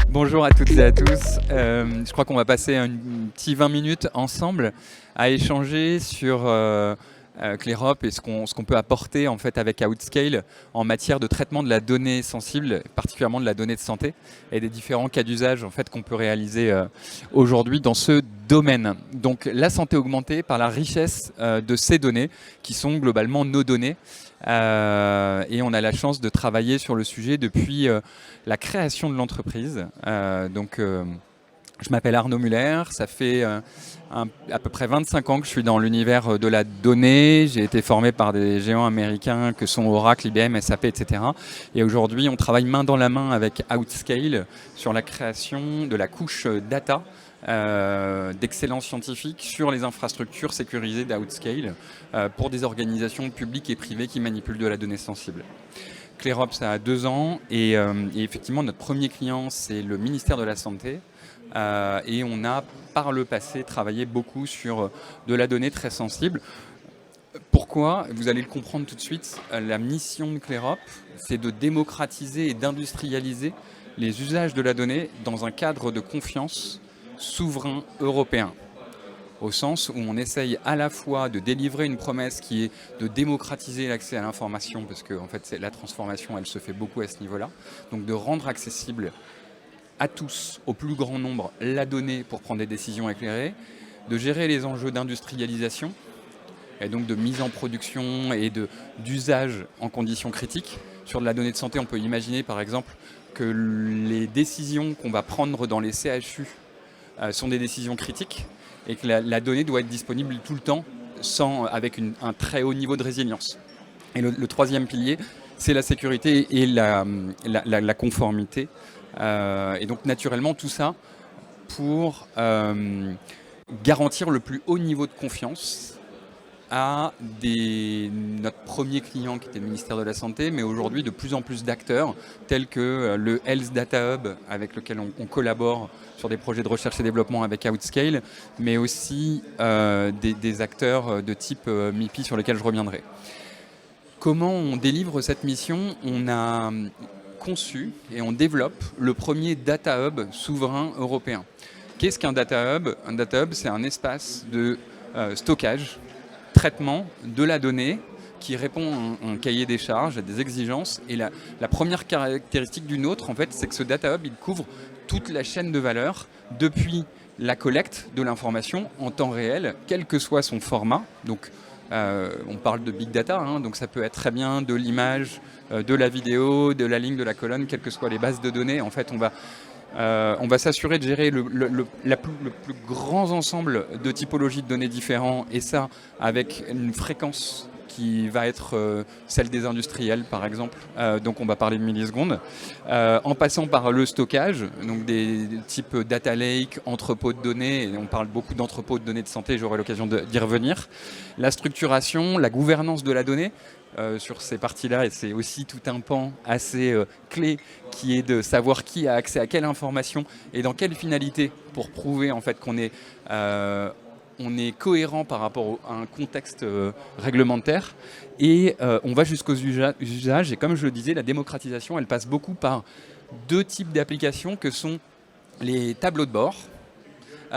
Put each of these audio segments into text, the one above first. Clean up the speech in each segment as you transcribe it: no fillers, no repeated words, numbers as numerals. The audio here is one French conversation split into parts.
Bonjour à toutes et à tous. Je crois qu'on va passer un petit 20 minutes ensemble à échanger sur Clearup et ce qu'on peut apporter en fait avec Outscale en matière de traitement de la donnée sensible, particulièrement de la donnée de santé et des différents cas d'usage en fait qu'on peut réaliser aujourd'hui dans ce domaine. Donc la santé augmentée par la richesse de ces données qui sont globalement nos données. Et on a la chance de travailler sur le sujet depuis la création de l'entreprise. Je m'appelle Arnaud Muller, ça fait à peu près 25 ans que je suis dans l'univers de la donnée. J'ai été formé par des géants américains que sont Oracle, IBM, SAP, etc. Et aujourd'hui, on travaille main dans la main avec Outscale sur la création de la couche data d'excellence scientifique sur les infrastructures sécurisées d'Outscale pour des organisations publiques et privées qui manipulent de la donnée sensible. Clearup, ça a 2 ans et effectivement, notre premier client, c'est le ministère de la Santé. Et on a, par le passé, travaillé beaucoup sur de la donnée très sensible. Pourquoi ? Vous allez le comprendre tout de suite. La mission de Clearup, c'est de démocratiser et d'industrialiser les usages de la donnée dans un cadre de confiance souverain européen. Au sens où on essaye à la fois de délivrer une promesse qui est de démocratiser l'accès à l'information, parce que en fait, la transformation, elle se fait beaucoup à ce niveau-là. Donc de rendre accessible à tous, au plus grand nombre, la donnée pour prendre des décisions éclairées, de gérer les enjeux d'industrialisation, et donc de mise en production et d'usage en conditions critiques. Sur de la donnée de santé, on peut imaginer par exemple que les décisions qu'on va prendre dans les CHU sont des décisions critiques et que la donnée doit être disponible tout le temps avec un très haut niveau de résilience. Et le troisième pilier, c'est la sécurité et la conformité. Et donc naturellement tout ça pour garantir le plus haut niveau de confiance à notre premier client qui était le ministère de la Santé, mais aujourd'hui de plus en plus d'acteurs tels que le Health Data Hub avec lequel on collabore sur des projets de recherche et développement avec Outscale, mais aussi des acteurs de type MIPI sur lesquels je reviendrai. Comment on délivre cette mission ? On a conçu et on développe le premier data hub souverain européen. Qu'est-ce qu'un data hub ? Un data hub, c'est un espace de stockage, traitement de la donnée qui répond à un cahier des charges, à des exigences. Et la première caractéristique d'une autre, en fait, c'est que ce data hub, il couvre toute la chaîne de valeur depuis la collecte de l'information en temps réel, quel que soit son format. Donc, on parle de big data, donc ça peut être très bien de l'image, de la vidéo, de la ligne, de la colonne, quelles que soient les bases de données. En fait, on va s'assurer de gérer le plus grand ensemble de typologies de données différents, et ça avec une fréquence qui va être celle des industriels par exemple, donc on va parler de millisecondes, en passant par le stockage, donc des types data lake, entrepôts de données, et on parle beaucoup d'entrepôts de données de santé, j'aurai l'occasion d'y revenir, la structuration, la gouvernance de la donnée, sur ces parties-là, et c'est aussi tout un pan assez clé qui est de savoir qui a accès à quelle information et dans quelle finalité pour prouver en fait qu'on est cohérent par rapport à un contexte réglementaire, et on va jusqu'aux usages, et comme je le disais, la démocratisation, elle passe beaucoup par 2 types d'applications que sont les tableaux de bord,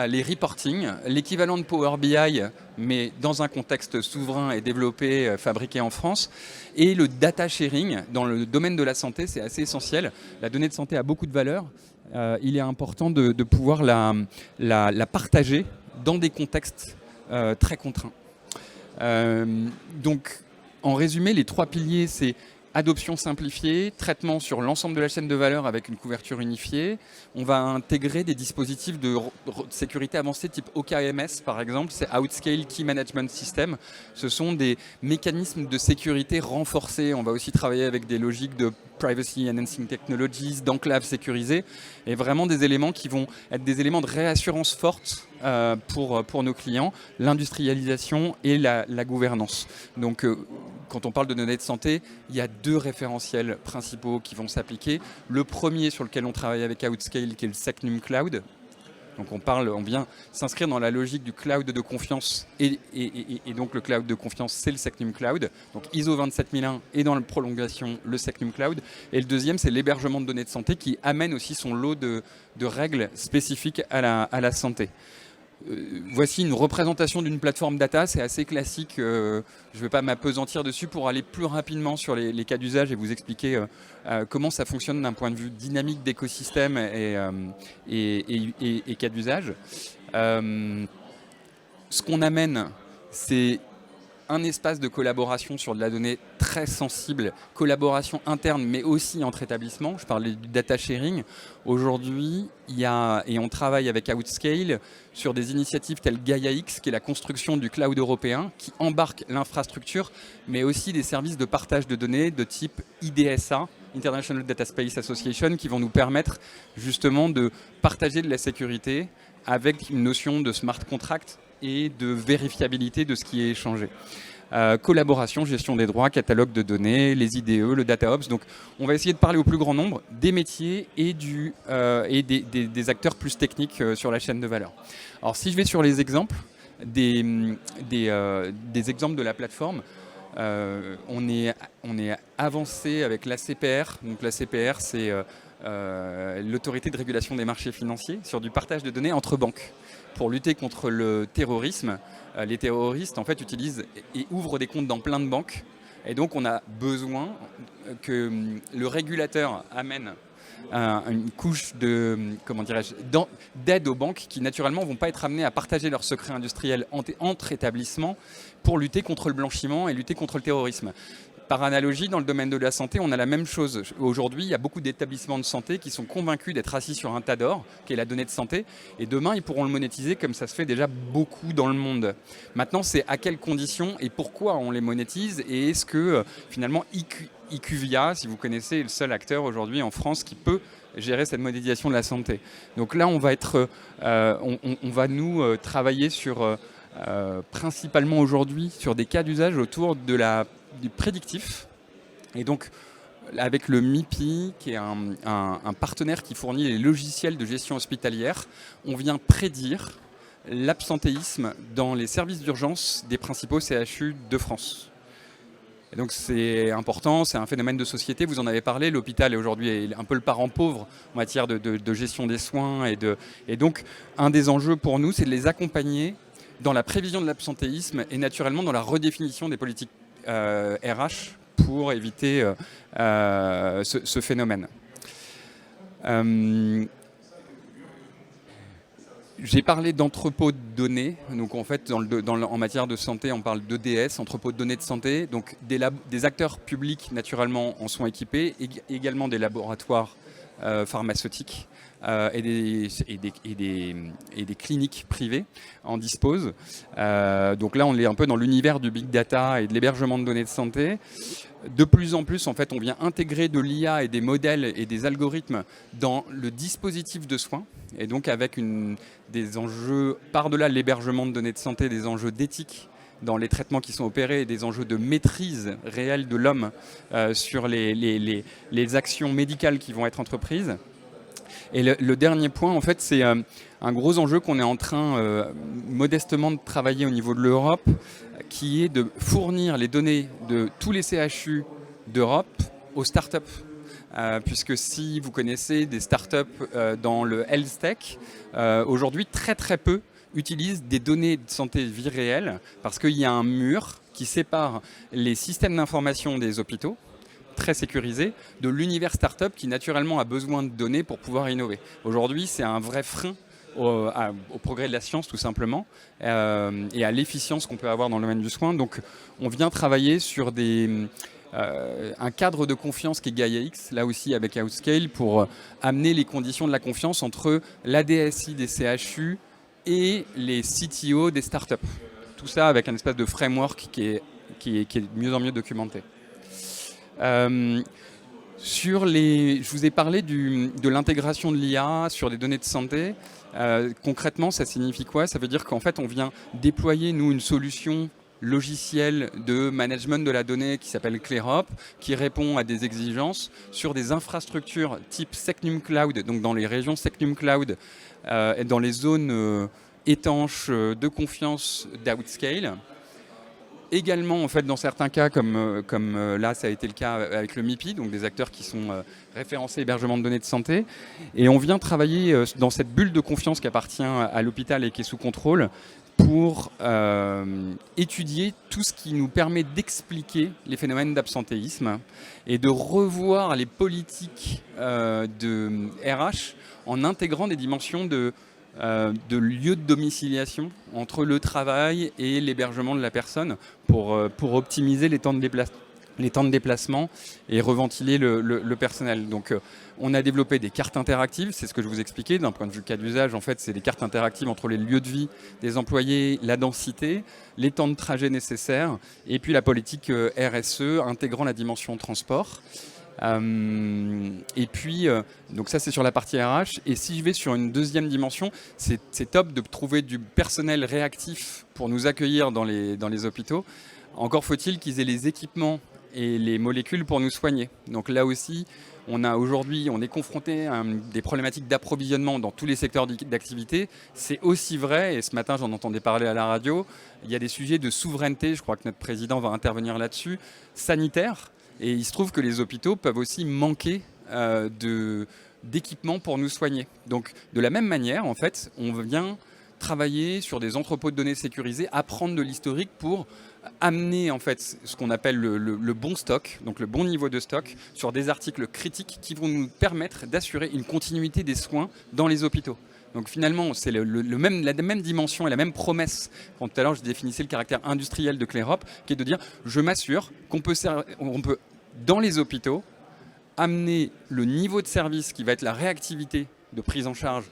les reporting, l'équivalent de Power BI, mais dans un contexte souverain et développé, fabriqué en France, et le data sharing. Dans le domaine de la santé, c'est assez essentiel. La donnée de santé a beaucoup de valeur. Il est important de pouvoir la partager dans des contextes très contraints. Donc, en résumé, les 3 piliers, c'est adoption simplifiée, traitement sur l'ensemble de la chaîne de valeur avec une couverture unifiée. On va intégrer des dispositifs de sécurité avancée type OKMS par exemple, c'est Outscale Key Management System. Ce sont des mécanismes de sécurité renforcés. On va aussi travailler avec des logiques de Privacy Enhancing Technologies, d'enclave sécurisée, et vraiment des éléments qui vont être des éléments de réassurance forte pour nos clients, l'industrialisation et la gouvernance. Donc, quand on parle de données de santé, il y a 2 référentiels principaux qui vont s'appliquer. Le premier sur lequel on travaille avec Outscale, qui est le SecNum Cloud, Donc on vient s'inscrire dans la logique du cloud de confiance et donc le cloud de confiance, c'est le Secnum Cloud. Donc ISO 27001 et dans la prolongation, le Secnum Cloud. Et le deuxième, c'est l'hébergement de données de santé qui amène aussi son lot de règles spécifiques à la santé. Voici une représentation d'une plateforme data, c'est assez classique, je ne vais pas m'appesantir dessus pour aller plus rapidement sur les cas d'usage et vous expliquer comment ça fonctionne d'un point de vue dynamique d'écosystème et cas d'usage. Ce qu'on amène, c'est un espace de collaboration sur de la donnée très sensible, collaboration interne mais aussi entre établissements. Je parlais du data sharing. Aujourd'hui, on travaille avec Outscale sur des initiatives telles GaiaX, qui est la construction du cloud européen, qui embarque l'infrastructure, mais aussi des services de partage de données de type IDSA, International Data Space Association, qui vont nous permettre justement de partager de la sécurité avec une notion de smart contract et de vérifiabilité de ce qui est échangé. Collaboration, gestion des droits, catalogue de données, les IDE, le DataOps. Donc on va essayer de parler au plus grand nombre des métiers et des acteurs plus techniques sur la chaîne de valeur. Alors si je vais sur les exemples, des exemples de la plateforme, on est avancé avec l'ACPR. Donc l'ACPR, c'est l'autorité de régulation des marchés financiers sur du partage de données entre banques. Pour lutter contre le terrorisme, les terroristes en fait utilisent et ouvrent des comptes dans plein de banques. Et donc on a besoin que le régulateur amène une couche de, d'aide aux banques qui naturellement ne vont pas être amenées à partager leurs secrets industriels entre établissements pour lutter contre le blanchiment et lutter contre le terrorisme. Par analogie, dans le domaine de la santé, on a la même chose. Aujourd'hui, il y a beaucoup d'établissements de santé qui sont convaincus d'être assis sur un tas d'or, qui est la donnée de santé, et demain, ils pourront le monétiser comme ça se fait déjà beaucoup dans le monde. Maintenant, c'est à quelles conditions et pourquoi on les monétise, et est-ce que finalement IQVIA, si vous connaissez, est le seul acteur aujourd'hui en France qui peut gérer cette monétisation de la santé. Donc là, on va nous travailler sur principalement aujourd'hui sur des cas d'usage autour du prédictif. Et donc, avec le MIPI, qui est un partenaire qui fournit les logiciels de gestion hospitalière, on vient prédire l'absentéisme dans les services d'urgence des principaux CHU de France. Et donc c'est important, c'est un phénomène de société, vous en avez parlé, l'hôpital est aujourd'hui un peu le parent pauvre en matière de gestion des soins. Et donc, un des enjeux pour nous, c'est de les accompagner dans la prévision de l'absentéisme et naturellement dans la redéfinition des politiques RH pour éviter ce phénomène. J'ai parlé d'entrepôt de données. Donc en fait, en matière de santé, on parle d'EDS, entrepôt de données de santé. Donc des acteurs publics, naturellement, en sont équipés, également des laboratoires pharmaceutiques et des cliniques privées en disposent. Donc là, on est un peu dans l'univers du big data et de l'hébergement de données de santé. De plus en plus, en fait, on vient intégrer de l'IA et des modèles et des algorithmes dans le dispositif de soins. Et donc avec des enjeux, par-delà l'hébergement de données de santé, des enjeux d'éthique dans les traitements qui sont opérés et des enjeux de maîtrise réelle de l'homme sur les actions médicales qui vont être entreprises. Et le dernier point, en fait, c'est un gros enjeu qu'on est en train modestement de travailler au niveau de l'Europe, qui est de fournir les données de tous les CHU d'Europe aux startups. Puisque si vous connaissez des startups dans le health tech, aujourd'hui très très peu utilisent des données de santé vie réelle parce qu'il y a un mur qui sépare les systèmes d'information des hôpitaux, très sécurisés, de l'univers startup qui naturellement a besoin de données pour pouvoir innover. Aujourd'hui, c'est un vrai frein au progrès de la science tout simplement et à l'efficience qu'on peut avoir dans le domaine du soin. Donc on vient travailler sur un cadre de confiance qui est GaiaX, là aussi avec Outscale, pour amener les conditions de la confiance entre l'ADSI des CHU et les CTO des startups. Tout ça avec un espèce de framework qui est de mieux en mieux documenté. Je vous ai parlé de l'intégration de l'IA sur des données de santé. Concrètement, ça signifie quoi? Ça veut dire qu'en fait, on vient déployer, nous, une solution logiciel de management de la donnée qui s'appelle ClearHop, qui répond à des exigences sur des infrastructures type Secnum Cloud, donc dans les régions Secnum Cloud et dans les zones étanches de confiance d'Outscale. Également, en fait, dans certains cas, comme là, ça a été le cas avec le MIPI, donc des acteurs qui sont référencés hébergement de données de santé. Et on vient travailler dans cette bulle de confiance qui appartient à l'hôpital et qui est sous contrôle pour étudier tout ce qui nous permet d'expliquer les phénomènes d'absentéisme et de revoir les politiques de RH en intégrant des dimensions de lieu de domiciliation entre le travail et l'hébergement de la personne pour optimiser les temps de déplacement et reventiler le personnel. Donc on a développé des cartes interactives, c'est ce que je vous expliquais, d'un point de vue cas d'usage, en fait c'est des cartes interactives entre les lieux de vie des employés, la densité, les temps de trajet nécessaires, et puis la politique RSE intégrant la dimension transport. Et puis, donc ça c'est sur la partie RH. Et si je vais sur une deuxième dimension, c'est top de trouver du personnel réactif pour nous accueillir dans les hôpitaux. Encore faut-il qu'ils aient les équipements et les molécules pour nous soigner. Donc là aussi, on est confronté à des problématiques d'approvisionnement dans tous les secteurs d'activité. C'est aussi vrai, et ce matin j'en entendais parler à la radio, il y a des sujets de souveraineté, je crois que notre président va intervenir là-dessus, sanitaire. Et il se trouve que les hôpitaux peuvent aussi manquer d'équipements pour nous soigner. Donc de la même manière, en fait, on vient travailler sur des entrepôts de données sécurisés, apprendre de l'historique pour amener en fait ce qu'on appelle le bon stock, donc le bon niveau de stock, sur des articles critiques qui vont nous permettre d'assurer une continuité des soins dans les hôpitaux. Donc finalement, c'est la même dimension et la même promesse. Quand tout à l'heure, je définissais le caractère industriel de ClearHop, qui est de dire, je m'assure qu'on peut, dans les hôpitaux, amener le niveau de service qui va être la réactivité de prise en charge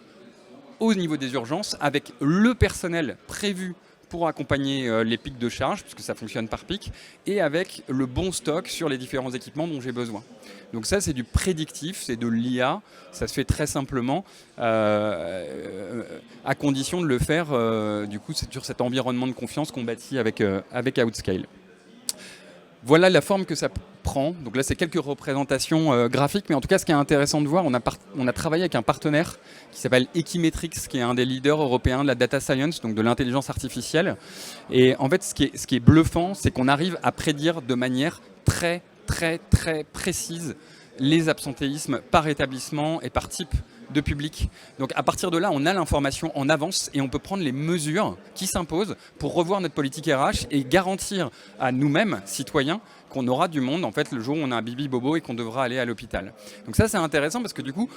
au niveau des urgences, avec le personnel prévu pour accompagner les pics de charge, puisque ça fonctionne par pic, et avec le bon stock sur les différents équipements dont j'ai besoin. Donc ça, c'est du prédictif, c'est de l'IA, ça se fait très simplement, à condition de le faire, du coup, c'est sur cet environnement de confiance qu'on bâtit avec Outscale. Voilà la forme que ça prend. Donc là, c'est quelques représentations graphiques, mais en tout cas, ce qui est intéressant de voir, on a travaillé avec un partenaire qui s'appelle Equimetrix, qui est un des leaders européens de la data science, donc de l'intelligence artificielle. Et en fait, ce qui est bluffant, c'est qu'on arrive à prédire de manière très, très, très précise les absentéismes par établissement et par type de public. Donc à partir de là, on a l'information en avance et on peut prendre les mesures qui s'imposent pour revoir notre politique RH et garantir à nous-mêmes, citoyens, qu'on aura du monde en fait le jour où on a un bibi bobo et qu'on devra aller à l'hôpital. Donc ça, c'est intéressant parce que du coup,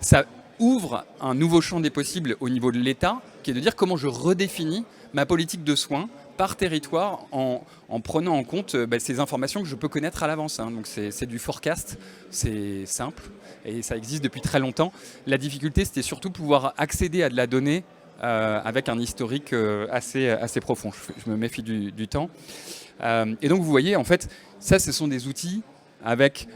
ça ouvre un nouveau champ des possibles au niveau de l'État, qui est de dire comment je redéfinis ma politique de soins par territoire en prenant en compte ces informations que je peux connaître à l'avance. Hein. Donc c'est du forecast, c'est simple et ça existe depuis très longtemps. La difficulté, c'était surtout pouvoir accéder à de la donnée avec un historique assez profond. Je me méfie du temps. Et donc vous voyez, en fait, ça, ce sont des outils avec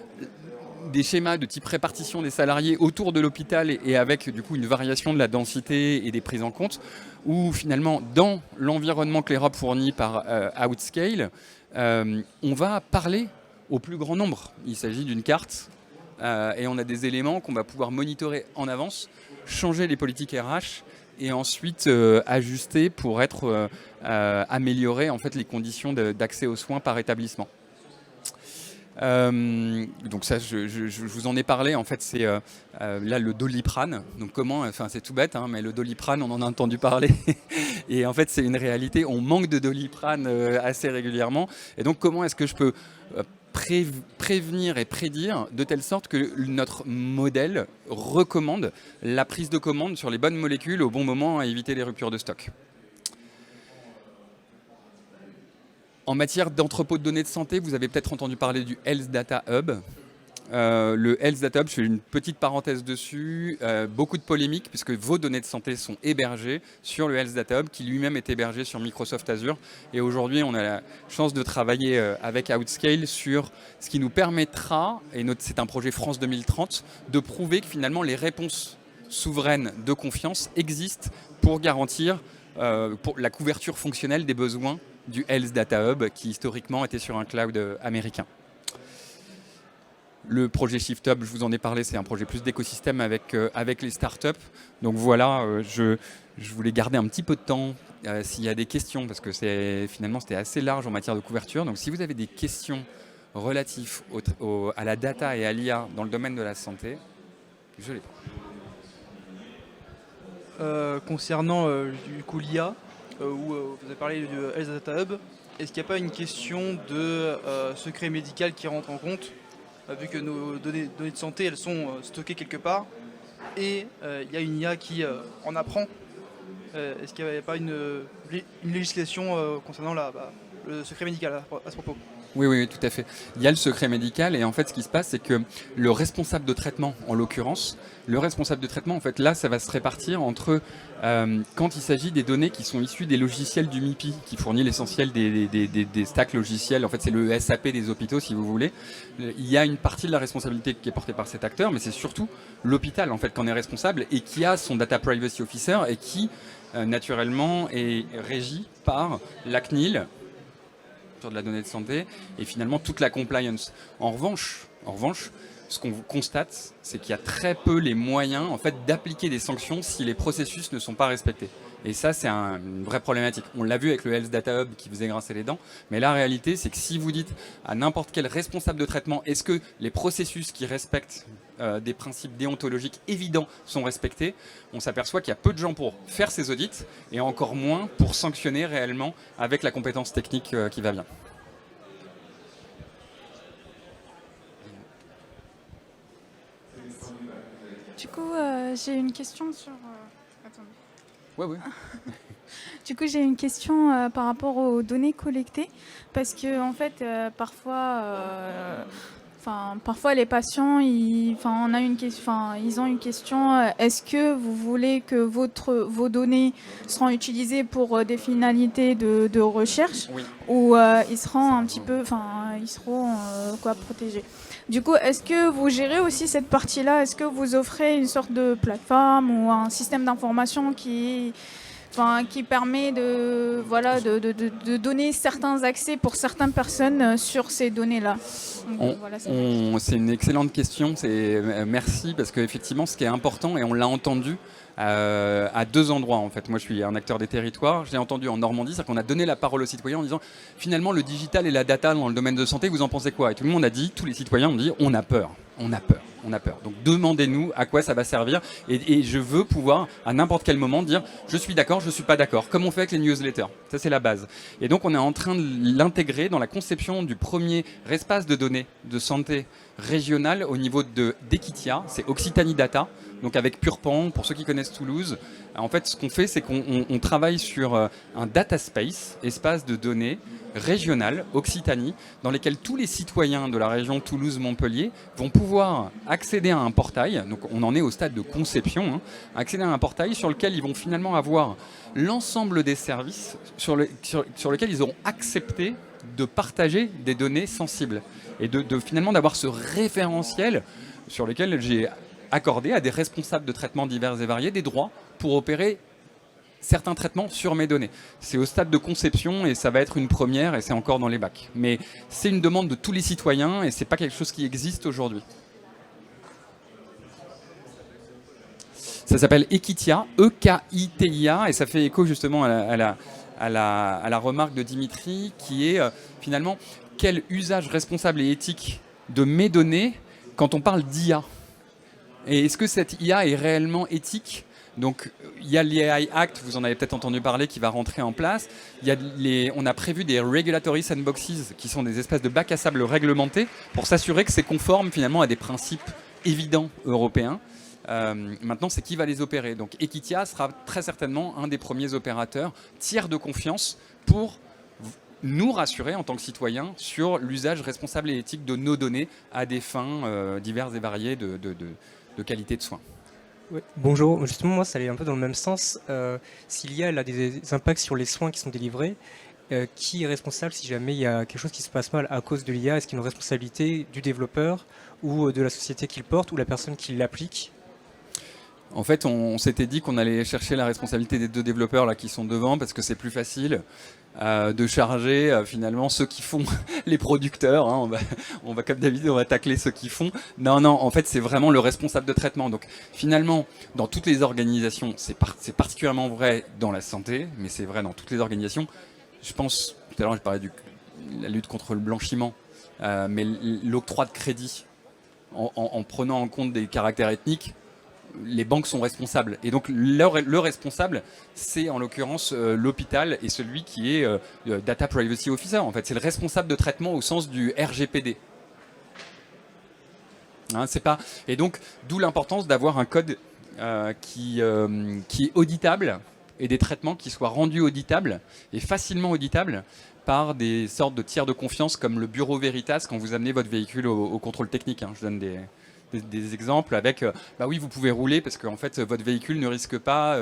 des schémas de type répartition des salariés autour de l'hôpital et avec du coup une variation de la densité et des prises en compte, où finalement dans l'environnement ClearHop fourni par Outscale, on va parler au plus grand nombre. Il s'agit d'une carte et on a des éléments qu'on va pouvoir monitorer en avance, changer les politiques RH et ensuite ajuster pour améliorer en fait les conditions d'accès aux soins par établissement. Donc ça, je vous en ai parlé. En fait, c'est là le Doliprane. Donc comment, enfin c'est tout bête, hein, mais le Doliprane, on en a entendu parler. Et en fait, c'est une réalité. On manque de Doliprane assez régulièrement. Et donc, comment est-ce que je peux prévenir et prédire de telle sorte que notre modèle recommande la prise de commande sur les bonnes molécules au bon moment à éviter les ruptures de stock. En matière d'entrepôt de données de santé, vous avez peut-être entendu parler du Health Data Hub. Le Health Data Hub, je fais une petite parenthèse dessus. Beaucoup de polémiques puisque vos données de santé sont hébergées sur le Health Data Hub qui lui-même est hébergé sur Microsoft Azure. Et aujourd'hui, on a la chance de travailler avec Outscale sur ce qui nous permettra, et c'est un projet France 2030, de prouver que finalement les réponses souveraines de confiance existent pour garantir pour la couverture fonctionnelle des besoins du Health Data Hub qui historiquement était sur un cloud américain. Le projet ShiftHub, je vous en ai parlé, c'est un projet plus d'écosystème avec les startups. Donc voilà, je voulais garder un petit peu de temps s'il y a des questions, parce que finalement c'était assez large en matière de couverture. Donc si vous avez des questions relatives à la data et à l'IA dans le domaine de la santé, je les prends. Concernant du coup l'IA, où vous avez parlé du Health Data Hub, est-ce qu'il n'y a pas une question de secret médical qui rentre en compte, vu que nos données de santé elles sont stockées quelque part, et il y a une IA qui en apprend? Est-ce qu'il n'y a pas une législation concernant le secret médical à ce propos? Oui, oui, tout à fait. Il y a le secret médical et en fait, ce qui se passe, c'est que le responsable de traitement, en l'occurrence, le responsable de traitement, en fait, là, ça va se répartir entre quand il s'agit des données qui sont issues des logiciels du MIPI, qui fournit l'essentiel des stacks logiciels. En fait, c'est le SAP des hôpitaux, si vous voulez. Il y a une partie de la responsabilité qui est portée par cet acteur, mais c'est surtout l'hôpital, en fait, qui en est responsable et qui a son Data Privacy Officer et qui, naturellement, est régi par la CNIL, de la donnée de santé et finalement toute la compliance. En revanche, ce qu'on constate, c'est qu'il y a très peu les moyens en fait d'appliquer des sanctions si les processus ne sont pas respectés. Et ça, c'est une vraie problématique. On l'a vu avec le Health Data Hub qui faisait grincer les dents, mais la réalité, c'est que si vous dites à n'importe quel responsable de traitement, est-ce que les processus qui respectent des principes déontologiques évidents sont respectés, on s'aperçoit qu'il y a peu de gens pour faire ces audits et encore moins pour sanctionner réellement avec la compétence technique qui va bien. Du coup, j'ai une question sur... Attendez. Ouais. Du coup, j'ai une question par rapport aux données collectées, parce que en fait, parfois les patients, ils ont une question. Est-ce que vous voulez que vos données seront utilisées pour des finalités de recherche, Oui. ou ils seront un petit peu, protégés? Du coup, est-ce que vous gérez aussi cette partie-là? Est-ce que vous offrez une sorte de plateforme ou un système d'information qui permet de donner certains accès pour certaines personnes sur ces données-là? C'est une excellente question. Merci, parce qu'effectivement, ce qui est important, et on l'a entendu à deux endroits en fait. Moi, je suis un acteur des territoires. Je l'ai entendu en Normandie, c'est-à-dire qu'on a donné la parole aux citoyens en disant finalement le digital et la data dans le domaine de santé, vous en pensez quoi? Et tout le monde a dit, tous les citoyens ont dit, on a peur. Donc demandez-nous à quoi ça va servir et je veux pouvoir à n'importe quel moment dire je suis d'accord, je suis pas d'accord, comme on fait avec les newsletters. Ça, c'est la base. Et donc on est en train de l'intégrer dans la conception du premier espace de données de santé régional au niveau d'Equitia, c'est Occitanie Data. Donc avec Purpan, pour ceux qui connaissent Toulouse, en fait ce qu'on fait, c'est qu'on travaille sur un data space, espace de données régional, Occitanie, dans lesquels tous les citoyens de la région Toulouse-Montpellier vont pouvoir accéder à un portail. Donc on en est au stade de conception, accéder à un portail sur lequel ils vont finalement avoir l'ensemble des services sur lesquels ils auront accepté de partager des données sensibles et finalement d'avoir ce référentiel sur lequel j'ai accordé à des responsables de traitements divers et variés des droits pour opérer certains traitements sur mes données. C'est au stade de conception et ça va être une première et c'est encore dans les bacs. Mais c'est une demande de tous les citoyens et c'est pas quelque chose qui existe aujourd'hui. Ça s'appelle Equitia, E-K-I-T-I-A, et ça fait écho justement à la remarque de Dimitri qui est finalement quel usage responsable et éthique de mes données quand on parle d'IA. Et est-ce que cette IA est réellement éthique? Donc, il y a l'AI Act, vous en avez peut-être entendu parler, qui va rentrer en place. On a prévu des regulatory sandboxes, qui sont des espèces de bacs à sable réglementés, pour s'assurer que c'est conforme finalement à des principes évidents européens. Maintenant, c'est qui va les opérer. Donc, Equitia sera très certainement un des premiers opérateurs tiers de confiance pour nous rassurer en tant que citoyens sur l'usage responsable et éthique de nos données à des fins diverses et variées de qualité de soins. Ouais, bonjour, justement moi ça allait un peu dans le même sens. S'il y a des impacts sur les soins qui sont délivrés, qui est responsable si jamais il y a quelque chose qui se passe mal à cause de l'IA? Est-ce qu'il y a une responsabilité du développeur ou de la société qui le porte ou la personne qui l'applique? En fait, on s'était dit qu'on allait chercher la responsabilité des 2 développeurs là qui sont devant parce que c'est plus facile de charger finalement ceux qui font les producteurs. Hein. On va comme d'habitude, on va tacler ceux qui font. Non, en fait, c'est vraiment le responsable de traitement. Donc finalement, dans toutes les organisations, c'est particulièrement vrai dans la santé, mais c'est vrai dans toutes les organisations. Je pense, tout à l'heure, je parlais de la lutte contre le blanchiment, mais l'octroi de crédit en prenant en compte des caractères ethniques. Les banques sont responsables. Et donc, le responsable, c'est en l'occurrence l'hôpital et celui qui est Data Privacy Officer. En fait, c'est le responsable de traitement au sens du RGPD. Hein, c'est pas... Et donc, d'où l'importance d'avoir un code qui est auditable et des traitements qui soient rendus auditables et facilement auditables par des sortes de tiers de confiance comme le bureau Veritas quand vous amenez votre véhicule au contrôle technique. Hein. Je donne des exemples avec bah oui, vous pouvez rouler parce que en fait votre véhicule ne risque pas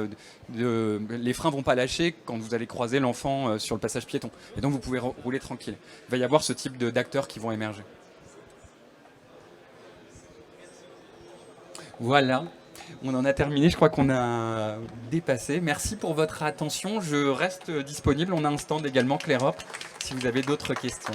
les freins vont pas lâcher quand vous allez croiser l'enfant sur le passage piéton et donc vous pouvez rouler tranquille. Il va y avoir ce type d'acteurs qui vont émerger. Voilà, on en a terminé, je crois qu'on a dépassé. Merci pour votre attention, je reste disponible, on a un stand également Clerop si vous avez d'autres questions.